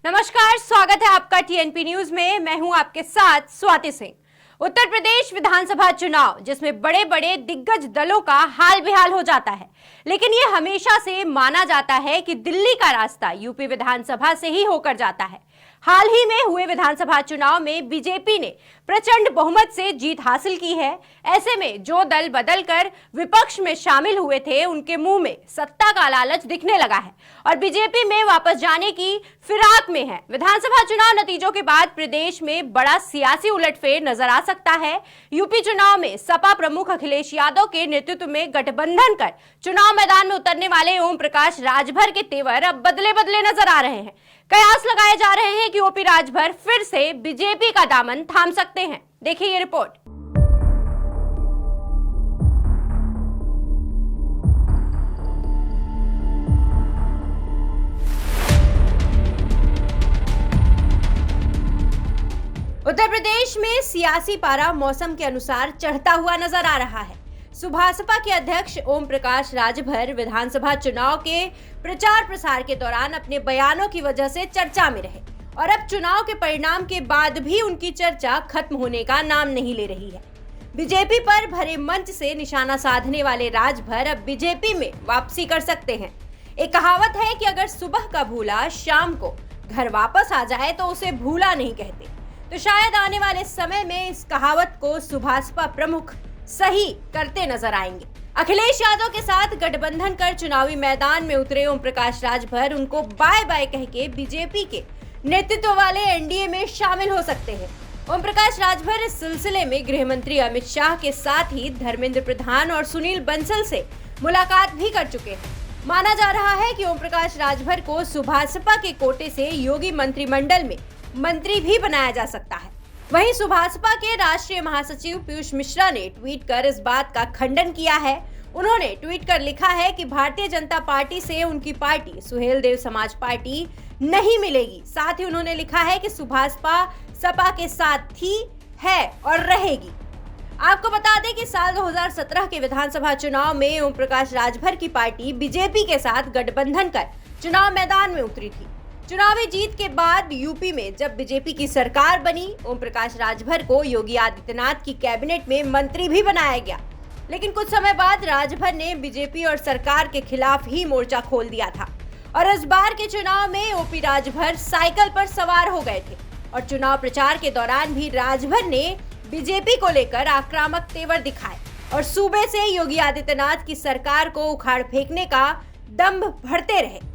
नमस्कार, स्वागत है आपका टीएनपी न्यूज में। मैं हूं आपके साथ स्वाति सिंह। उत्तर प्रदेश विधानसभा चुनाव जिसमें बड़े बड़े दिग्गज दलों का हाल बेहाल हो जाता है, लेकिन ये हमेशा से माना जाता है कि दिल्ली का रास्ता यूपी विधानसभा से ही होकर जाता है। हाल ही में हुए विधानसभा चुनाव में बीजेपी ने प्रचंड बहुमत से जीत हासिल की है। ऐसे में जो दल बदलकर विपक्ष में शामिल हुए थे, उनके मुंह में सत्ता का लालच दिखने लगा है और बीजेपी में वापस जाने की फिराक में है। विधानसभा चुनाव नतीजों के बाद प्रदेश में बड़ा सियासी उलटफेर नजर आ सकता है। यूपी चुनाव में सपा प्रमुख अखिलेश यादव के नेतृत्व में गठबंधन कर चुनाव मैदान में उतरने वाले ओम प्रकाश राजभर के तेवर अब बदले बदले नजर आ रहे हैं। कयास लगाए जा रहे हैं कि ओपी राजभर फिर से बीजेपी का दामन थाम सकते हैं। देखिए ये रिपोर्ट। उत्तर प्रदेश में सियासी पारा मौसम के अनुसार चढ़ता हुआ नजर आ रहा है। सुभासपा के अध्यक्ष ओम प्रकाश राजभर विधानसभा चुनाव के प्रचार प्रसार के दौरान अपने बयानों की वजह से चर्चा में रहे और अब चुनाव के परिणाम के बाद भी उनकी चर्चा खत्म होने का नाम नहीं ले रही है। बीजेपी पर भरे मंच से निशाना साधने वाले राजभर अब बीजेपी में वापसी कर सकते हैं। एक कहावत है कि अगर सुबह का भूला शाम को घर वापस आ जाए तो उसे भूला नहीं कहते। तो शायद आने वाले समय में इस कहावत को सुभासपा प्रमुख सही करते नजर आएंगे। अखिलेश यादव के साथ गठबंधन कर चुनावी मैदान में उतरे ओम प्रकाश राजभर उनको बाय बाय कह के बीजेपी के नेतृत्व वाले एनडीए में शामिल हो सकते हैं। ओम प्रकाश राजभर इस सिलसिले में गृह मंत्री अमित शाह के साथ ही धर्मेंद्र प्रधान और सुनील बंसल से मुलाकात भी कर चुके हैं। माना जा रहा है कि ओम प्रकाश राजभर को सुभासपा के कोटे से योगी मंत्रिमंडल में मंत्री भी बनाया जा सकता है। वहीं सुभासपा के राष्ट्रीय महासचिव पीयूष मिश्रा ने ट्वीट कर इस बात का खंडन किया है। उन्होंने ट्वीट कर लिखा है कि भारतीय जनता पार्टी से उनकी पार्टी सुहेलदेव समाज पार्टी नहीं मिलेगी। साथ ही उन्होंने लिखा है कि सुभासपा सपा के साथ थी, है और रहेगी। आपको बता दें कि साल 2017 के विधानसभा चुनाव में ओम प्रकाश राजभर की पार्टी बीजेपी के साथ गठबंधन कर चुनाव मैदान में उतरी थी। चुनावी जीत के बाद यूपी में जब बीजेपी की सरकार बनी, ओम प्रकाश राजभर को योगी आदित्यनाथ की कैबिनेट में मंत्री भी बनाया गया। लेकिन कुछ समय बाद राजभर ने बीजेपी और सरकार के खिलाफ ही मोर्चा खोल दिया था और इस बार के चुनाव में ओपी राजभर साइकिल पर सवार हो गए थे और चुनाव प्रचार के दौरान भी राजभर ने बीजेपी को लेकर आक्रामक तेवर दिखाए और सूबे से योगी आदित्यनाथ की सरकार को उखाड़ फेंकने का दंभ भरते रहे।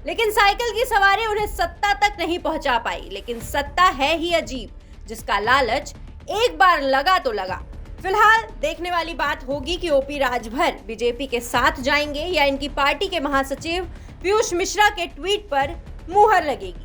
लेकिन साइकिल की सवारी उन्हें सत्ता तक नहीं पहुंचा पाई। लेकिन सत्ता है ही अजीब, जिसका लालच एक बार लगा तो लगा। फिलहाल देखने वाली बात होगी कि ओपी राजभर बीजेपी के साथ जाएंगे या इनकी पार्टी के महासचिव पीयूष मिश्रा के ट्वीट पर मुहर लगेगी।